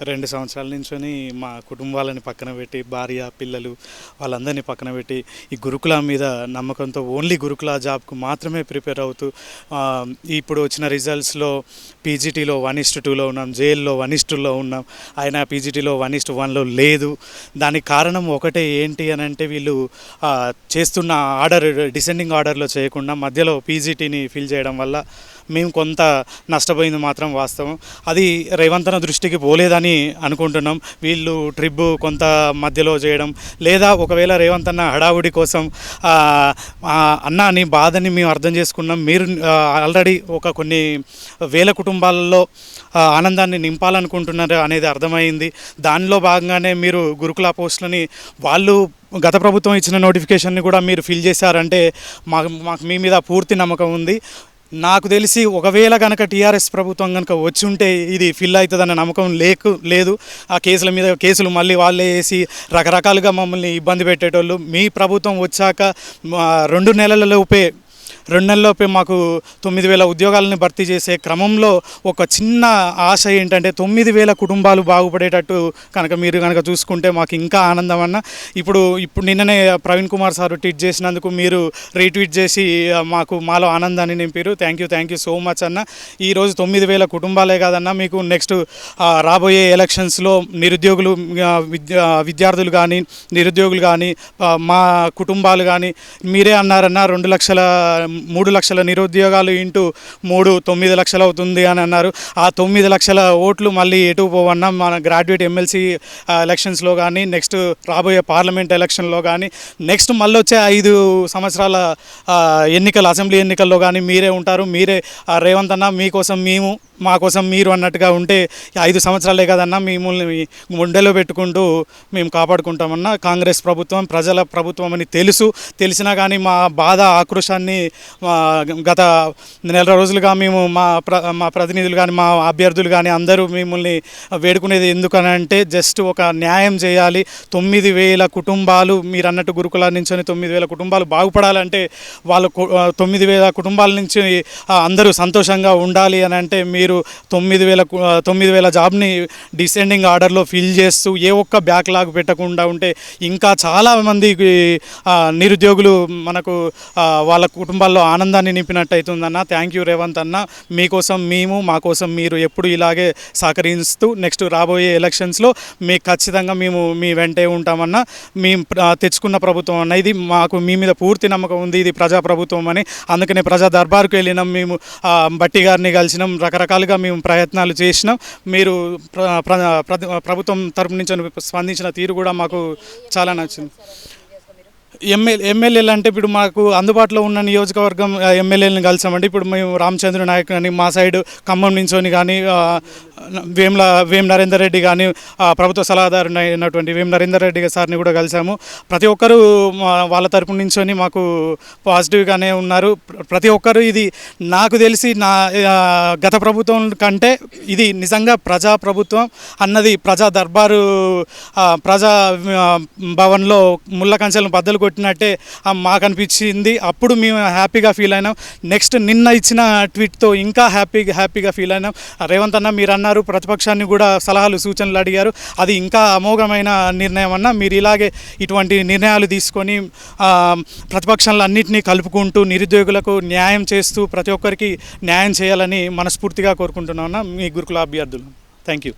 2 సంవత్సరాల నుంచొని మా కుటుంబాలని పక్కన పెట్టి, భార్య, పిల్లలు వాళ్ళందరినీ పక్కన పెట్టి, ఈ గురుకుల మీద నమ్మకంతో ఓన్లీ గురుకుల జాబ్‌కు మాత్రమే ప్రిపేర్ అవుతూ ఇప్పుడు వచ్చిన రిజల్ట్స్‌లో పీజీటీలో 1:2లో ఉన్నాం, జేఎల్‌లో 1:2లో ఉన్నాం. అయినా పీజీటీలో 1:1లో లేదు. దానికి కారణం ఒకటే ఏంటి అనంటే వీళ్ళు చేస్తున్న ఆర్డర్ డిసెండింగ్ ఆర్డర్‌లో చేయకుండా మధ్యలో పీజీటీని ఫిల్ చేయడం వల్ల మేము కొంత నష్టపోయింది మాత్రం వాస్తవం. అది రేవంత్ అన్న దృష్టికి పోలేదని అనుకుంటున్నాం. వీళ్ళు ట్రిప్ కొంత మధ్యలో చేయడం, లేదా ఒకవేళ రేవంత్ అన్న హడావుడి కోసం అన్న నీ బాధని మేము అర్థం చేసుకున్నాం, మీరు ఆల్రెడీ కొన్ని వేల కుటుంబాలలో ఆనందాన్ని నింపాలనుకుంటున్నారు అనేది అర్థమైంది. దానిలో భాగంగానే మీరు గురుకుల పోస్టులని వాళ్ళు గత ప్రభుత్వం ఇచ్చిన నోటిఫికేషన్ని కూడా మీరు ఫిల్ చేశారంటే మాకు మీ మీద పూర్తి నమ్మకం ఉంది. నాకు తెలిసి ఒకవేళ కనుక టీఆర్ఎస్ ప్రభుత్వం కనుక వచ్చి ఉంటే ఇది ఫిల్ అవుతుందన్న నమ్మకం లేదు. ఆ కేసుల మీద కేసులు మళ్ళీ వాళ్ళే వేసి రకరకాలుగా మమ్మల్ని ఇబ్బంది పెట్టేటోళ్ళు. మీ ప్రభుత్వం వచ్చాక 2 నెలలలోపే మాకు 9,000 ఉద్యోగాలని భర్తీ చేసే క్రమంలో ఒక చిన్న ఆశ ఏంటంటే 9,000 కుటుంబాలు బాగుపడేటట్టు మీరు కనుక చూసుకుంటే మాకు ఇంకా ఆనందం అన్న. ఇప్పుడు నిన్ననే ప్రవీణ్ కుమార్ సార్ ట్వీట్ చేసినందుకు మీరు రీట్వీట్ చేసి మాలో ఆనందాన్ని నింపారు. థ్యాంక్ యూ సో మచ్ అన్న. ఈరోజు 9,000 కుటుంబాలే కాదన్న, మీకు నెక్స్ట్ రాబోయే ఎలక్షన్స్లో నిరుద్యోగులు, విద్యార్థులు కానీ, నిరుద్యోగులు కానీ, మా కుటుంబాలు కానీ, మీరే అన్నారన్న 3 లక్షల నిరుద్యోగాలు ఇంటూ 9 లక్షలు అవుతుంది అని అన్నారు. ఆ 9 లక్షల ఓట్లు మళ్ళీ ఎటు పోవన్నా మన గ్రాడ్యుయేట్ ఎమ్మెల్సీ ఎలక్షన్స్లో కానీ, నెక్స్ట్ రాబోయే పార్లమెంట్ ఎలక్షన్లో కానీ, నెక్స్ట్ మళ్ళీ వచ్చే 5 సంవత్సరాల అసెంబ్లీ ఎన్నికల్లో కానీ మీరే ఉంటారు. మీరే రేవంత్ అన్న మీకోసం మేము, మా కోసం మీరు అన్నట్టుగా ఉంటే 5 సంవత్సరాలే కదన్నా మిమ్మల్ని గుండెలో పెట్టుకుంటూ మేము కాపాడుకుంటామన్నా. కాంగ్రెస్ ప్రభుత్వం ప్రజల ప్రభుత్వం అని తెలిసినా కానీ మా బాధ, ఆక్రోశాన్ని గత నెల రోజులుగా మేము మా ప్రతినిధులు కానీ, మా అభ్యర్థులు కానీ అందరూ మిమ్మల్ని వేడుకునేది ఎందుకనంటే జస్ట్ ఒక న్యాయం చేయాలి. 9,000 కుటుంబాలు మీరు అన్నట్టు గురుకుల నుంచి 9,000 కుటుంబాలు బాగుపడాలంటే వాళ్ళు 9,000 కుటుంబాల నుంచి అందరూ సంతోషంగా ఉండాలి అని అంటే మీరు 9,000 జాబ్ని డిసెండింగ్ ఆర్డర్లో ఫిల్ చేస్తూ ఏ ఒక్క బ్యాక్లాగ్ పెట్టకుండా ఉంటే ఇంకా చాలామంది నిరుద్యోగులు మనకు వాళ్ళ కుటుంబాల్లో ఆనందాన్ని నింపినట్టు అవుతుందన్న. థ్యాంక్ యూ రేవంత్ అన్న. మీకోసం మేము, మా కోసం మీరు ఎప్పుడు ఇలాగే సహకరిస్తూ నెక్స్ట్ రాబోయే ఎలక్షన్స్లో మీకు ఖచ్చితంగా మేము మీ వెంటే ఉంటామన్నా. మేము తెచ్చుకున్న ప్రభుత్వం అన్న ఇది, మాకు మీ మీద పూర్తి నమ్మకం ఉంది. ఇది ప్రజాప్రభుత్వం అని, అందుకనే ప్రజా దర్బార్కు వెళ్ళినాం. మేము బట్టి గారిని కలిసినాం, రకరకాలుగా మేము ప్రయత్నాలు చేసినాం. మీరు ప్రభుత్వం తరపు నుంచి స్పందించిన తీరు కూడా మాకు చాలా నచ్చింది. ఎమ్మెల్యేలు అంటే ఇప్పుడు మాకు అందుబాటులో ఉన్న నియోజకవర్గం ఎమ్మెల్యేలను కలిసామండి. ఇప్పుడు మేము రామచంద్ర నాయక్ కానీ, మా సైడ్ ఖమ్మం నుంచొని కానీ, వేం నరేందర్ రెడ్డి కానీ, ప్రభుత్వ సలహాదారు అయినటువంటి వేం నరేందర్ రెడ్డి సార్ని కూడా కలిసాము. ప్రతి ఒక్కరూ వాళ్ళ తరపు నుంచొని మాకు పాజిటివ్గానే ఉన్నారు. ప్రతి ఒక్కరు ఇది నాకు తెలిసి గత ప్రభుత్వం కంటే ఇది నిజంగా ప్రజా ప్రభుత్వం అన్నది, ప్రజా దర్బారు, ప్రజా భవన్లో ముళ్ళ కంచెలను బద్దలు కొట్టినట్టే మాకు అనిపించింది. అప్పుడు మేము హ్యాపీగా ఫీల్ అయినాం. నెక్స్ట్ నిన్న ఇచ్చిన ట్వీట్తో ఇంకా హ్యాపీగా ఫీల్ అయినాం. రేవంత్ అన్న మీరు అన్నారు ప్రతిపక్షాన్ని కూడా సలహాలు, సూచనలు అడిగారు. అది ఇంకా అమోఘమైన నిర్ణయం అన్న. మీరు ఇలాగే ఇటువంటి నిర్ణయాలు తీసుకొని ప్రతిపక్షాలను అన్నింటినీ కలుపుకుంటూ నిరుద్యోగులకు న్యాయం చేస్తూ ప్రతి ఒక్కరికి న్యాయం చేయాలని మనస్ఫూర్తిగా కోరుకుంటున్నాం అన్న. మీ గురుకుల అభ్యర్థులు. Thank you.